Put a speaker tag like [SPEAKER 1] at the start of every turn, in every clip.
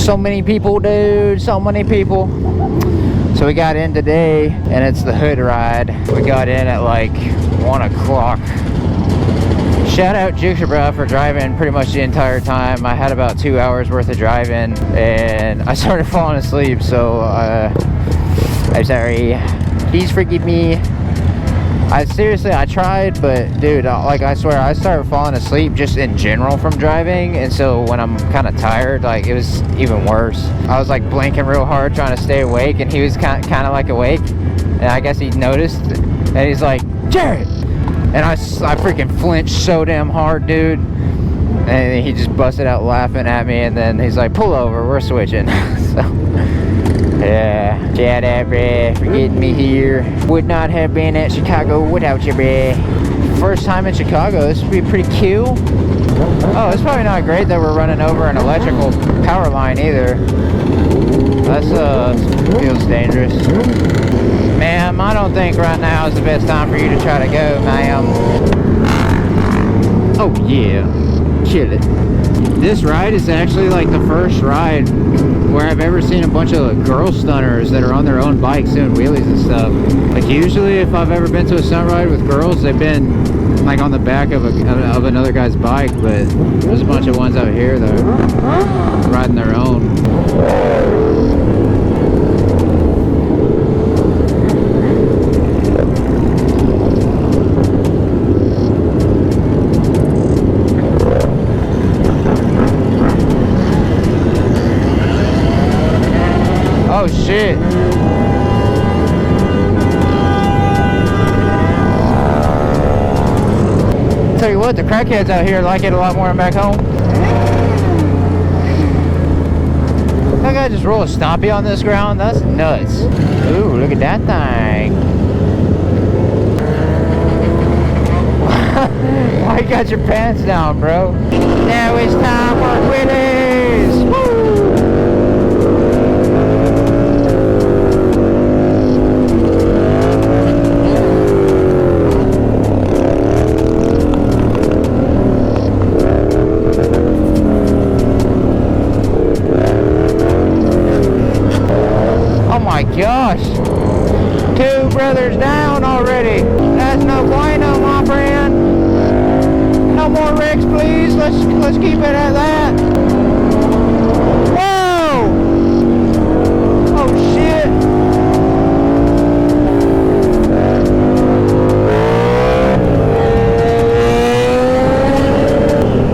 [SPEAKER 1] So many people, dude, so many people. So we got in today, and it's the hood ride. We got in at like 1 o'clock. Shout out Jukesha for driving pretty much the entire time. I had about 2 hours worth of driving, and I started falling asleep, so I'm sorry. Please forgive me. I tried, but dude, like I swear, I started falling asleep just in general from driving, and so when I'm kind of tired, like it was even worse. I was like blinking real hard trying to stay awake, and he was kind of like awake, and I guess he noticed, and he's like, Jared! And I freaking flinched so damn hard, dude, and he just busted out laughing at me, and then he's like, pull over, we're switching. So yeah, shout out, bruh, for getting me here. Would not have been at Chicago without you, bruh. First time in Chicago, this would be pretty cool. Oh, it's probably not great that we're running over an electrical power line either. That's, feels dangerous. Ma'am, I don't think right now is the best time for you to try to go, ma'am. Oh, yeah. Chill it. This ride is actually like the first ride where I've ever seen a bunch of girl stunners that are on their own bikes doing wheelies and stuff. Like usually if I've ever been to a stunt ride with girls, they've been like on the back of another guy's bike, but there's a bunch of ones out here that are riding their own. Oh shit. Tell you what, the crackheads out here like it a lot more than back home. That guy just roll a stompy on this ground? That's nuts. Ooh, look at that thing. Why you got your pants down, bro? Now it's time for wheelies! Woo! Gosh, 2 brothers down already. That's no bueno, my friend. No more wrecks, please. Let's keep it at that. Whoa! Oh shit!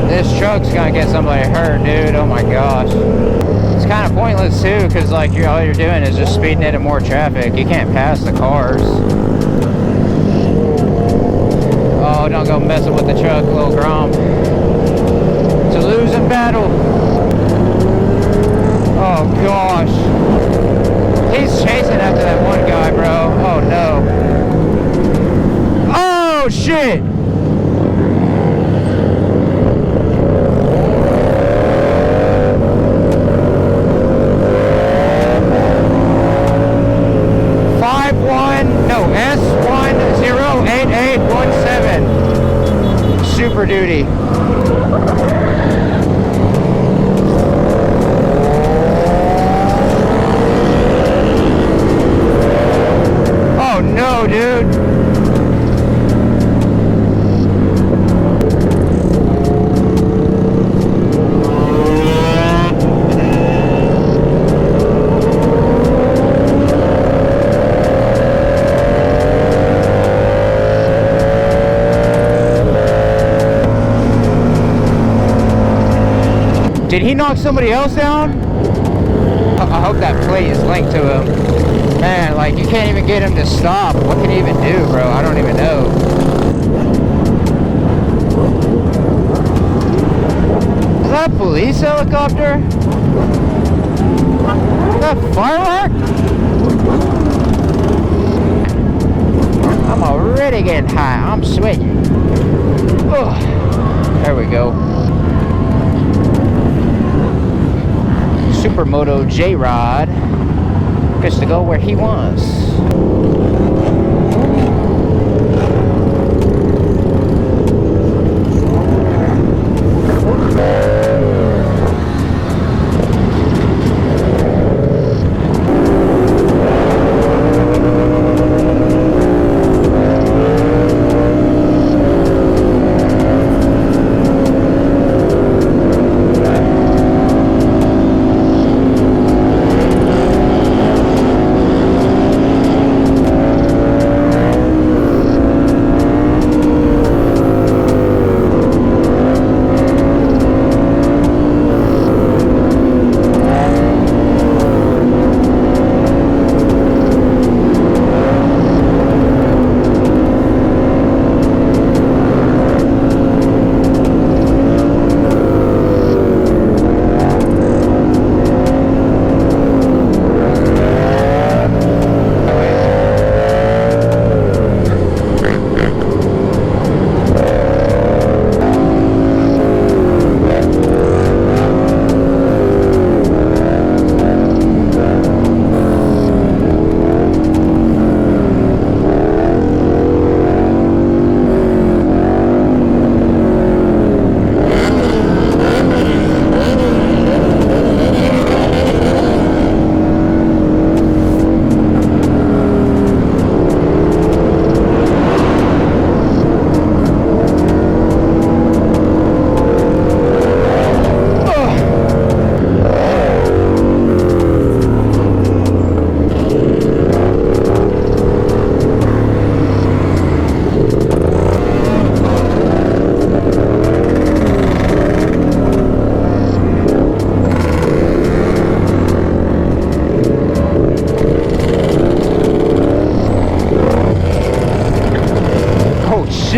[SPEAKER 1] This truck's gonna get somebody hurt, dude. Oh my gosh. It's kind of pointless too, because like all you're doing is just speeding into more traffic. You can't pass the cars. Oh, don't go messing with the truck, little Grom. It's a losing battle. Oh gosh. He's chasing after that one guy, bro. Oh no. Oh shit. S1008817. Super Duty. Oh no, dude. Did he knock somebody else down? I hope that plate is linked to him. Man, like you can't even get him to stop. What can he even do, bro? I don't even know. Is that a police helicopter? Is that a firework? I'm already getting high. I'm sweating. Oh, there we go. Supermoto J-Rod gets to go where he wants.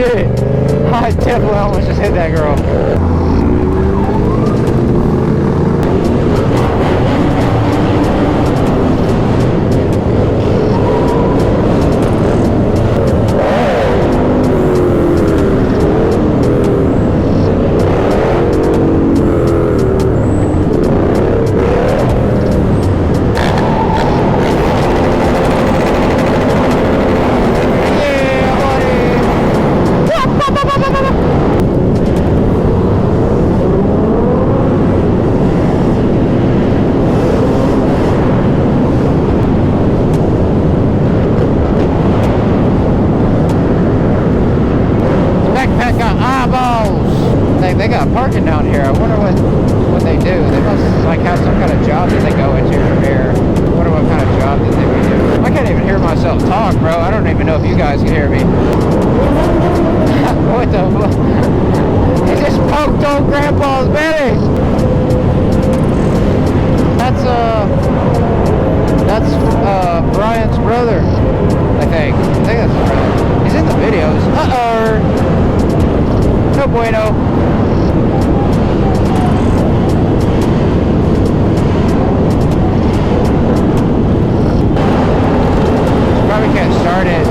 [SPEAKER 1] shit. I definitely almost just hit that girl. They got parking down here. I wonder what they do. They must like have some kind of job that they go into from here. I wonder what kind of job that they would do. I can't even hear myself talk, bro. I don't even know if you guys can hear me. What the fuck? He just poked old Grandpa's belly. That's Brian's brother, I think. I think that's his brother. He's in the videos. No bueno. Probably can't start it.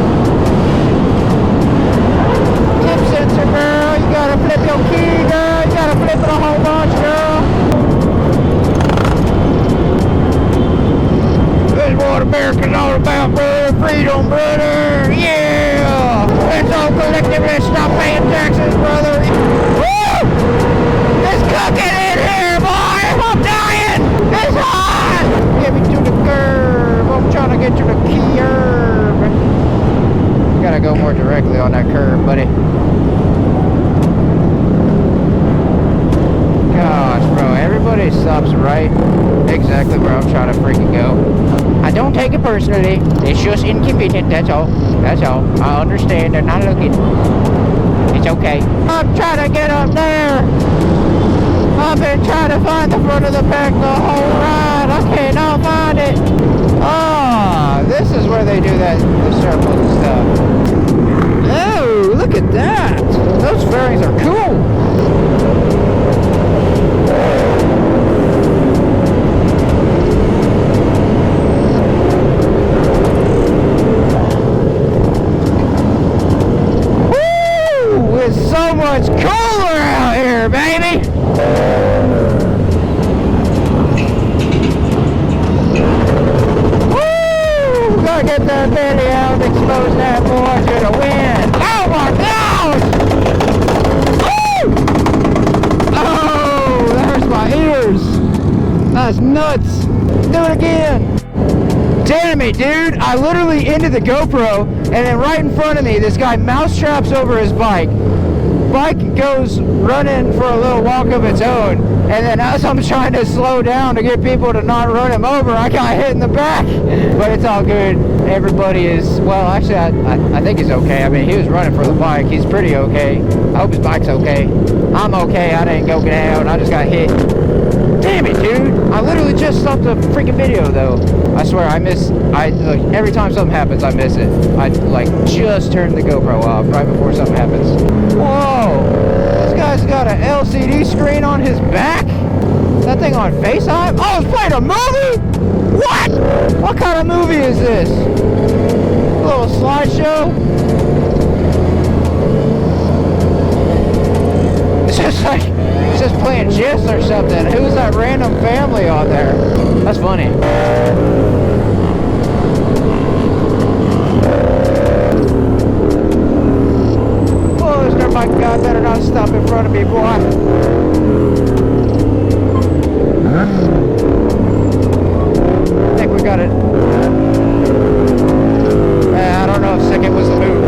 [SPEAKER 1] Tip sensor, girl. You gotta flip your key, girl. You gotta flip it a whole bunch, girl. That's what America's all about, brother. Freedom, brother. Yeah. Let's all collectively stop paying taxes, brother. Woo! It's cooking in here, boy. I'm dying. It's hot. Get me to the curb. I'm trying to get to the curb. You gotta go more directly on that curb, buddy. Gosh, bro, everybody stops right exactly where I'm trying to freaking go. I don't take it personally. It's just inconvenient, that's all. That's all. I understand they're not looking. It's okay. I'm trying to get up there. I've been trying to find the front of the pack the whole ride. I cannot find it. Ah, this is where they do that, the circles and stuff. Oh, look at that. Those fairings are cool. It's so much cooler out here, baby! Woo! Gotta get that belly out and expose that boy to the wind. Oh my gosh! Woo! Oh, that hurts my ears. That's nuts. Do it again. Damn it, dude! I literally ended the GoPro, and then right in front of me, this guy mousetraps over his bike. Bike goes running for a little walk of its own, and then as I'm trying to slow down to get people to not run him over, I got hit in the back. But it's all good. Everybody is, well, actually, I think he's okay. I mean, he was running for the bike. He's pretty okay. I hope his bike's okay. I'm okay. I didn't go down. I just got hit. Damn it, dude! I literally just stopped the freaking video, though. I swear, like, every time something happens, I miss it. I, like, just turned the GoPro off right before something happens. Whoa! This guy's got an LCD screen on his back? That thing on FaceTime? Oh, it's playing a movie? What? What kind of movie is this? A little slideshow? It's just like, it's just playing chess or something. Who's that random family on there? That's funny. Oh, this dirt bike guy better not stop in front of me, boy. I think we got it. I don't know if second was the move.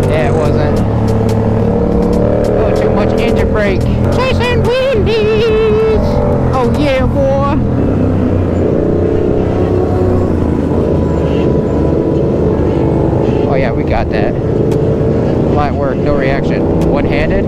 [SPEAKER 1] Yeah, it wasn't. Oh, too much engine brake. Chasing wheelies. Oh yeah, boy. Oh yeah, we got that. Light work, no reaction. One-handed.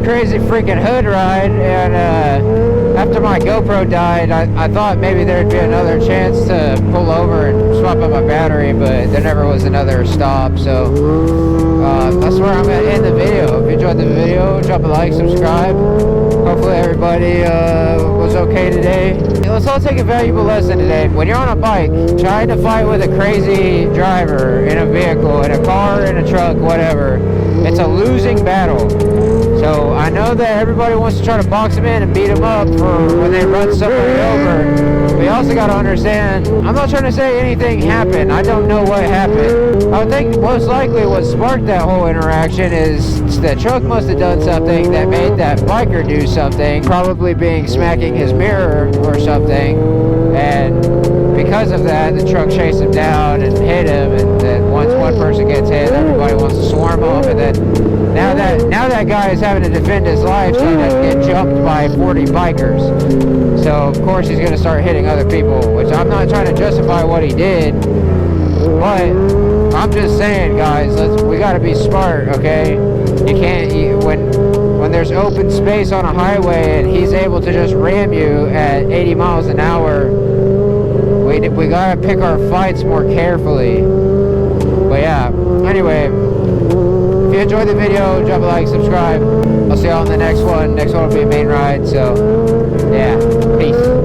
[SPEAKER 1] crazy freaking hood ride, and after my GoPro died, I thought maybe there'd be another chance to pull over and swap out my battery, but there never was another stop, so that's where I'm going to end the video. If you enjoyed the video, drop a like, subscribe. Hopefully everybody was okay today. Let's all take a valuable lesson today. When you're on a bike, trying to fight with a crazy driver in a vehicle, in a car, in a truck, whatever, it's a losing battle. So I know that everybody wants to try to box them in and beat them up for when they run somebody over. But you also got to understand, I'm not trying to say anything happened. I don't know what happened. I would think most likely what sparked that whole interaction is the truck must have done something that made that biker do something, probably smacking his mirror or something. And because of that, the truck chased him down and hit him, and then once one person gets hit, everybody wants to swarm off, and then now that guy is having to defend his life so he doesn't get jumped by 40 bikers. So of course he's going to start hitting other people, which I'm not trying to justify what he did, but I'm just saying, guys, we got to be smart, okay? You can't, when there's open space on a highway and he's able to just ram you at 80 miles an hour, we gotta pick our fights more carefully. But yeah, anyway, if you enjoyed the video, drop a like, subscribe. I'll see y'all on the next one. Next one will be a main ride, so yeah, peace.